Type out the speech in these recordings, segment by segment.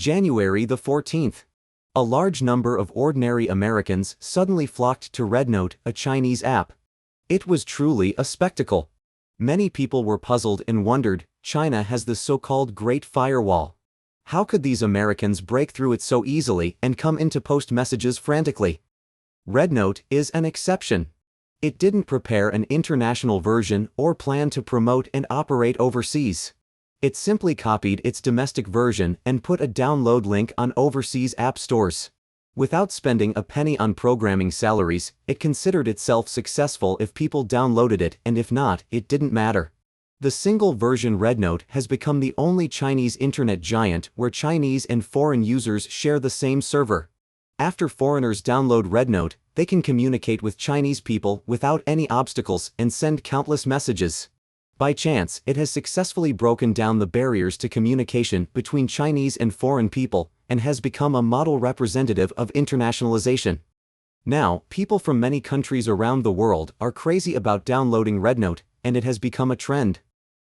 January the 14th. A large number of ordinary Americans suddenly flocked to REDnote, a Chinese app. It was truly a spectacle. Many people were puzzled and wondered, China has the so-called Great Firewall. How could these Americans break through it so easily and come in to post messages frantically? REDnote is an exception. It didn't prepare an international version or plan to promote and operate overseas. It simply copied its domestic version and put a download link on overseas app stores. Without spending a penny on programming salaries, it considered itself successful if people downloaded it, and if not, it didn't matter. The single version REDnote has become the only Chinese internet giant where Chinese and foreign users share the same server. After foreigners download REDnote, they can communicate with Chinese people without any obstacles and send countless messages. By chance, it has successfully broken down the barriers to communication between Chinese and foreign people, and has become a model representative of internationalization. Now, people from many countries around the world are crazy about downloading REDnote, and it has become a trend.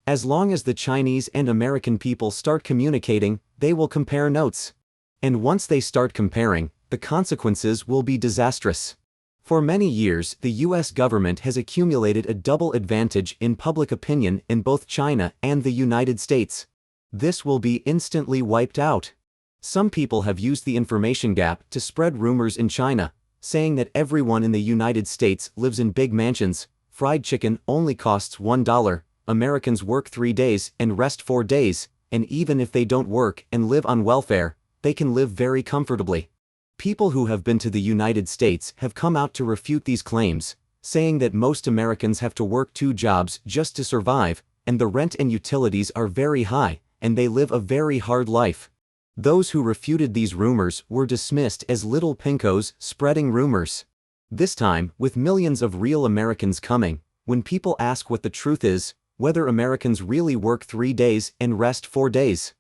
As long as the Chinese and American people start communicating, they will compare notes. And once they start comparing, the consequences will be disastrous. For many years, the US government has accumulated a double advantage in public opinion in both China and the United States. This will be instantly wiped out. Some people have used the information gap to spread rumors in China, saying that everyone in the United States lives in big mansions, fried chicken only costs $1, Americans work 3 days and rest 4 days, and even if they don't work and live on welfare, they can live very comfortably. People who have been to the United States have come out to refute these claims, saying that most Americans have to work 2 jobs just to survive, and the rent and utilities are very high, and they live a very hard life. Those who refuted these rumors were dismissed as little pinkos spreading rumors. This time, with millions of real Americans coming, when people ask what the truth is, whether Americans really work 3 days and rest 4 days.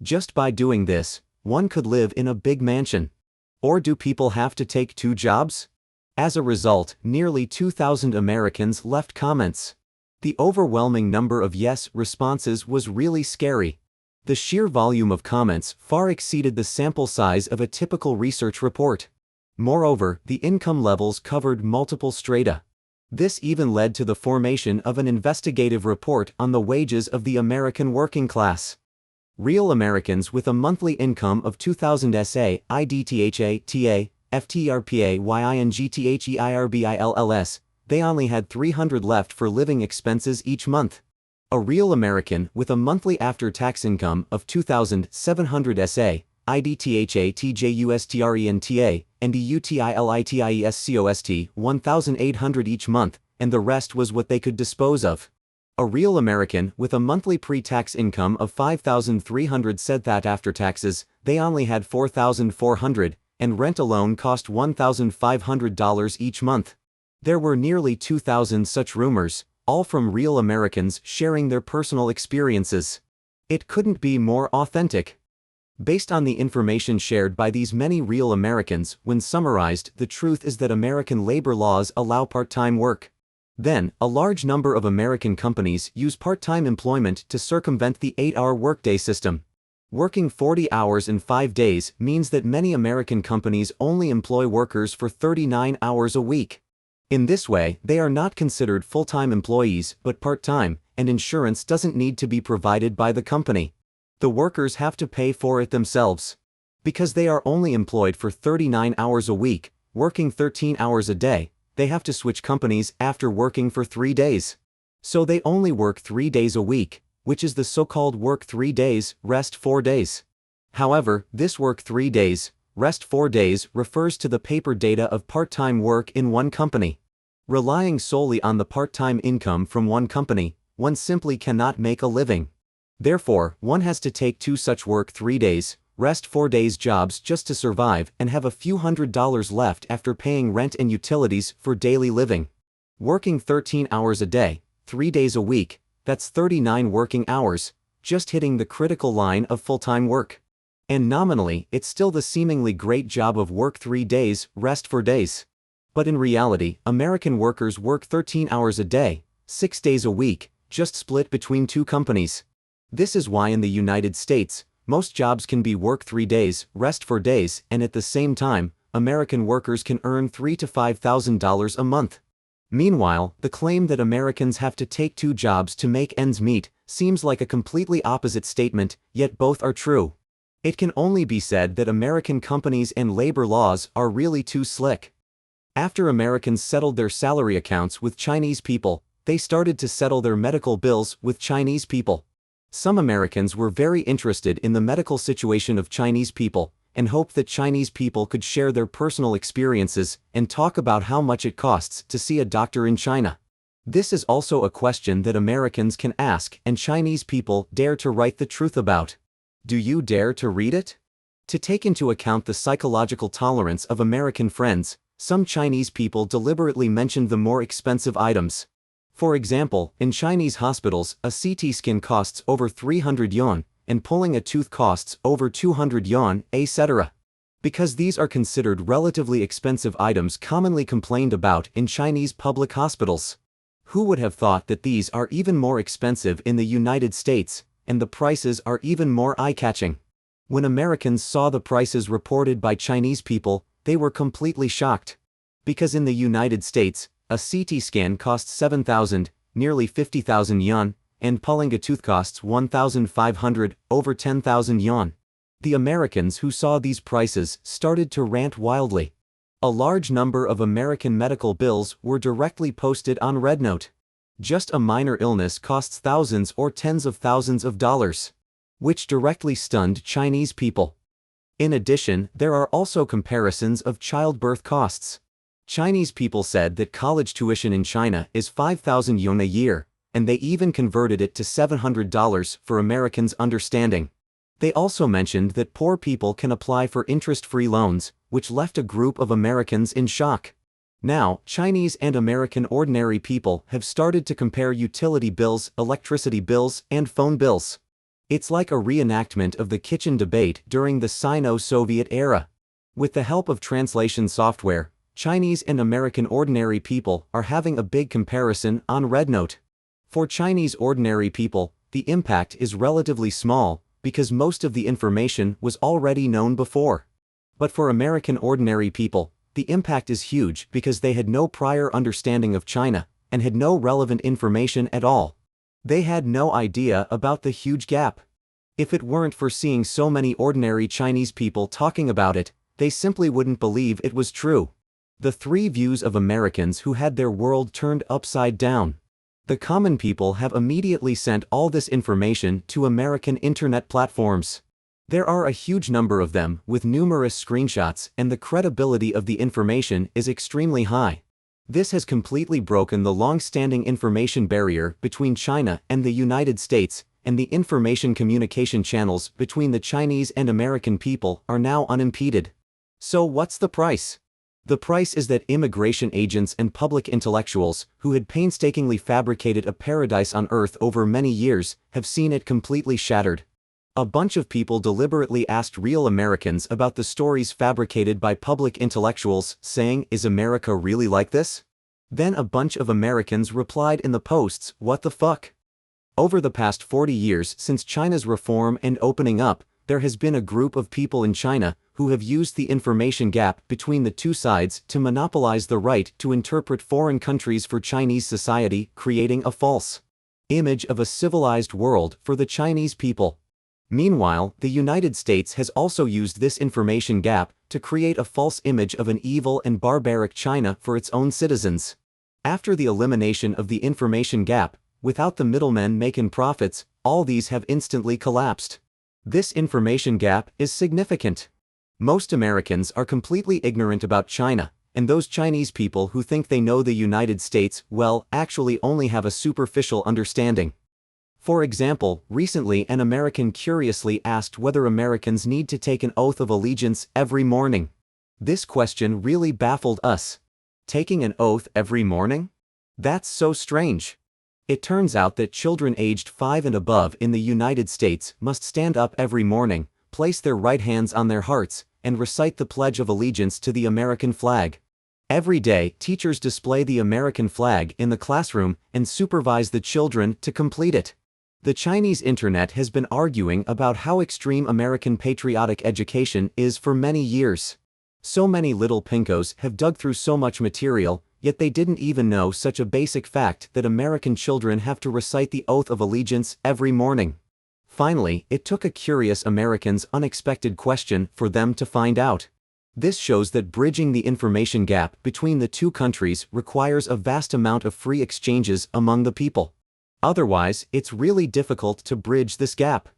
Just by doing this, one could live in a big mansion. Or do people have to take 2 jobs? As a result, nearly 2,000 Americans left comments. The overwhelming number of yes responses was really scary. The sheer volume of comments far exceeded the sample size of a typical research report. Moreover, the income levels covered multiple strata. This even led to the formation of an investigative report on the wages of the American working class. Real Americans with a monthly income of 2,000 SA, IDTHA, TA, FTRPA, YINGTHEIRBILLS, they only had $300 left for living expenses each month. A real American with a monthly after-tax income of 2,700 SA, IDTHA, TJUSTRENTA, and EUTILITIESCOST, 1,800 each month, and the rest was what they could dispose of. A real American with a monthly pre-tax income of 5,300 said that after taxes, they only had 4,400, and rent alone cost $1,500 each month. There were nearly 2,000 such rumors, all from real Americans sharing their personal experiences. It couldn't be more authentic. Based on the information shared by these many real Americans, when summarized, the truth is that American labor laws allow part-time work. Then, a large number of American companies use part-time employment to circumvent the 8-hour workday system. Working 40 hours in 5 days means that many American companies only employ workers for 39 hours a week. In this way, they are not considered full-time employees but part-time, and insurance doesn't need to be provided by the company. The workers have to pay for it themselves. Because they are only employed for 39 hours a week, working 13 hours a day, they have to switch companies after working for 3 days. So they only work 3 days a week, which is the so-called work 3 days, rest 4 days. However, this work 3 days, rest 4 days refers to the paper data of part-time work in one company. Relying solely on the part-time income from one company, one simply cannot make a living. Therefore, one has to take 2 such work 3 days, rest 4 days jobs just to survive and have a few $100s left after paying rent and utilities for daily living. Working 13 hours a day, 3 days a week, that's 39 working hours, just hitting the critical line of full-time work. And nominally, it's still the seemingly great job of work 3 days, rest 4 days. But in reality, American workers work 13 hours a day, 6 days a week, just split between 2 companies. This is why in the United States, Most jobs can be work 3 days, rest 4 days, and at the same time, American workers can earn $3,000 to $5,000 a month. Meanwhile, the claim that Americans have to take 2 jobs to make ends meet seems like a completely opposite statement, yet both are true. It can only be said that American companies and labor laws are really too slick. After Americans settled their salary accounts with Chinese people, they started to settle their medical bills with Chinese people. Some Americans were very interested in the medical situation of Chinese people, and hoped that Chinese people could share their personal experiences and talk about how much it costs to see a doctor in China. This is also a question that Americans can ask and Chinese people dare to write the truth about. Do you dare to read it? To take into account the psychological tolerance of American friends, some Chinese people deliberately mentioned the more expensive items. For example, in Chinese hospitals, a CT scan costs over 300 yuan, and pulling a tooth costs over 200 yuan, etc. Because these are considered relatively expensive items commonly complained about in Chinese public hospitals. Who would have thought that these are even more expensive in the United States, and the prices are even more eye-catching? When Americans saw the prices reported by Chinese people, they were completely shocked. Because in the United States, a CT scan costs 7,000, nearly 50,000 yuan, and pulling a tooth costs 1,500, over 10,000 yuan. The Americans who saw these prices started to rant wildly. A large number of American medical bills were directly posted on REDnote. Just a minor illness costs thousands or tens of thousands of dollars, which directly stunned Chinese people. In addition, there are also comparisons of childbirth costs. Chinese people said that college tuition in China is 5,000 yuan a year, and they even converted it to $700 for Americans' understanding. They also mentioned that poor people can apply for interest-free loans, which left a group of Americans in shock. Now, Chinese and American ordinary people have started to compare utility bills, electricity bills, and phone bills. It's like a reenactment of the kitchen debate during the Sino-Soviet era. With the help of translation software, Chinese and American ordinary people are having a big comparison on REDnote. For Chinese ordinary people, the impact is relatively small, because most of the information was already known before. But for American ordinary people, the impact is huge because they had no prior understanding of China, and had no relevant information at all. They had no idea about the huge gap. If it weren't for seeing so many ordinary Chinese people talking about it, they simply wouldn't believe it was true. The 3 views of Americans who had their world turned upside down. The common people have immediately sent all this information to American internet platforms. There are a huge number of them with numerous screenshots, and the credibility of the information is extremely high. This has completely broken the long-standing information barrier between China and the United States, and the information communication channels between the Chinese and American people are now unimpeded. So what's the price? The price is that immigration agents and public intellectuals, who had painstakingly fabricated a paradise on Earth over many years, have seen it completely shattered. A bunch of people deliberately asked real Americans about the stories fabricated by public intellectuals, saying, "Is America really like this?" Then a bunch of Americans replied in the posts, "What the fuck?" Over the past 40 years since China's reform and opening up, there has been a group of people in China who have used the information gap between the two sides to monopolize the right to interpret foreign countries for Chinese society, creating a false image of a civilized world for the Chinese people. Meanwhile, the United States has also used this information gap to create a false image of an evil and barbaric China for its own citizens. After the elimination of the information gap, without the middlemen making profits, all these have instantly collapsed. This information gap is significant. Most Americans are completely ignorant about China, and those Chinese people who think they know the United States well actually only have a superficial understanding. For example, recently an American curiously asked whether Americans need to take an oath of allegiance every morning. This question really baffled us. Taking an oath every morning? That's so strange. It turns out that children aged 5 and above in the United States must stand up every morning, place their right hands on their hearts, and recite the Pledge of Allegiance to the American flag. Every day, teachers display the American flag in the classroom and supervise the children to complete it. The Chinese internet has been arguing about how extreme American patriotic education is for many years. So many little pinkos have dug through so much material, yet they didn't even know such a basic fact that American children have to recite the Oath of Allegiance every morning. Finally, it took a curious American's unexpected question for them to find out. This shows that bridging the information gap between the two countries requires a vast amount of free exchanges among the people. Otherwise, it's really difficult to bridge this gap.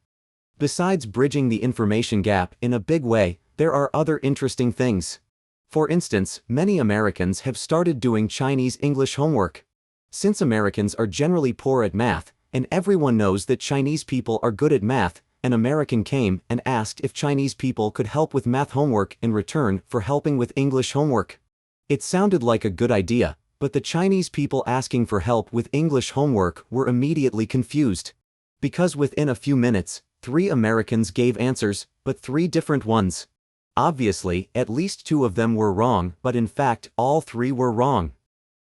Besides bridging the information gap in a big way, there are other interesting things. For instance, many Americans have started doing Chinese English homework. Since Americans are generally poor at math, and everyone knows that Chinese people are good at math, an American came and asked if Chinese people could help with math homework in return for helping with English homework. It sounded like a good idea, but the Chinese people asking for help with English homework were immediately confused. Because within a few minutes, 3 Americans gave answers, but 3 different ones. Obviously, at least 2 of them were wrong, but in fact, all 3 were wrong.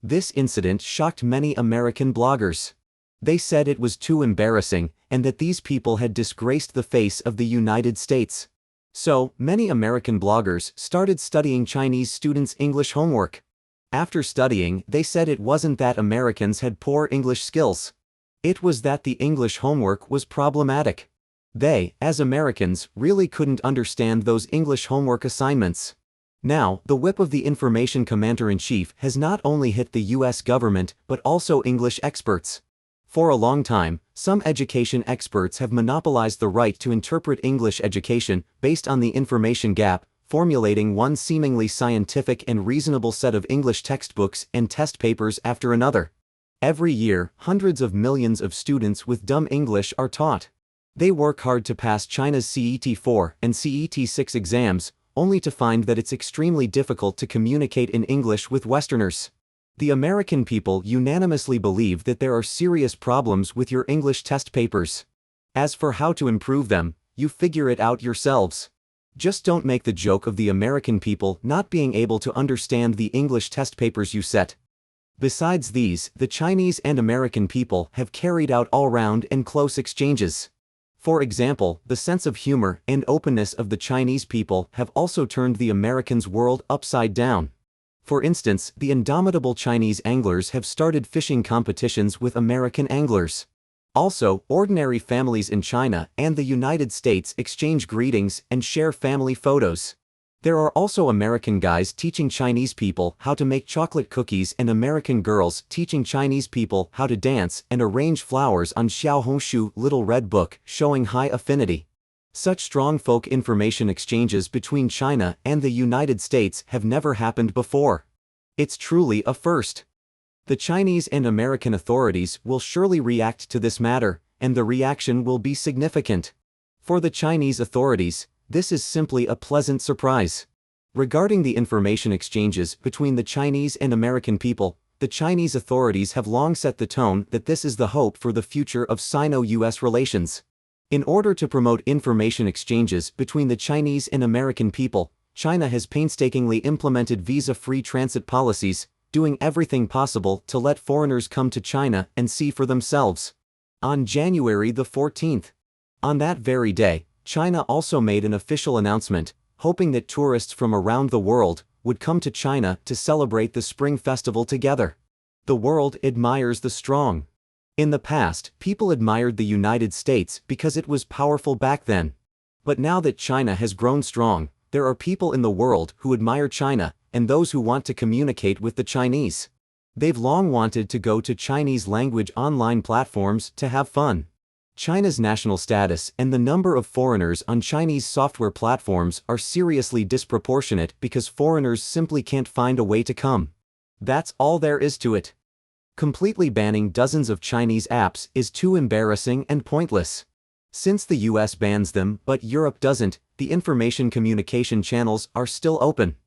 This incident shocked many American bloggers. They said it was too embarrassing, and that these people had disgraced the face of the United States. So, many American bloggers started studying Chinese students' English homework. After studying, they said it wasn't that Americans had poor English skills. It was that the English homework was problematic. They, as Americans, really couldn't understand those English homework assignments. Now, the whip of the information commander-in-chief has not only hit the US government, but also English experts. For a long time, some education experts have monopolized the right to interpret English education based on the information gap, formulating one seemingly scientific and reasonable set of English textbooks and test papers after another. Every year, hundreds of millions of students with dumb English are taught. They work hard to pass China's CET-4 and CET-6 exams, only to find that it's extremely difficult to communicate in English with Westerners. The American people unanimously believe that there are serious problems with your English test papers. As for how to improve them, you figure it out yourselves. Just don't make the joke of the American people not being able to understand the English test papers you set. Besides these, the Chinese and American people have carried out all-round and close exchanges. For example, the sense of humor and openness of the Chinese people have also turned the Americans' world upside down. For instance, the indomitable Chinese anglers have started fishing competitions with American anglers. Also, ordinary families in China and the United States exchange greetings and share family photos. There are also American guys teaching Chinese people how to make chocolate cookies and American girls teaching Chinese people how to dance and arrange flowers on Xiaohongshu Little Red Book, showing high affinity. Such strong folk information exchanges between China and the United States have never happened before. It's truly a first. The Chinese and American authorities will surely react to this matter, and the reaction will be significant. For the Chinese authorities, this is simply a pleasant surprise. Regarding the information exchanges between the Chinese and American people, the Chinese authorities have long set the tone that this is the hope for the future of Sino-US relations. In order to promote information exchanges between the Chinese and American people, China has painstakingly implemented visa-free transit policies, doing everything possible to let foreigners come to China and see for themselves. On January the 14th. On that very day, China also made an official announcement, hoping that tourists from around the world would come to China to celebrate the Spring Festival together. The world admires the strong. In the past, people admired the United States because it was powerful back then. But now that China has grown strong, there are people in the world who admire China, and those who want to communicate with the Chinese. They've long wanted to go to Chinese language online platforms to have fun. China's national status and the number of foreigners on Chinese software platforms are seriously disproportionate because foreigners simply can't find a way to come. That's all there is to it. Completely banning dozens of Chinese apps is too embarrassing and pointless. Since the US bans them but Europe doesn't, the information communication channels are still open.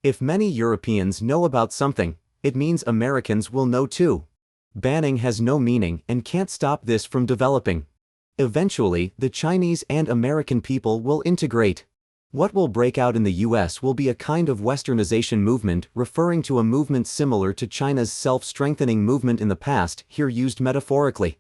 If many Europeans know about something, it means Americans will know too. Banning has no meaning and can't stop this from developing. Eventually, the Chinese and American people will integrate. What will break out in the US will be a kind of Westernization movement, referring to a movement similar to China's self-strengthening movement in the past, here used metaphorically.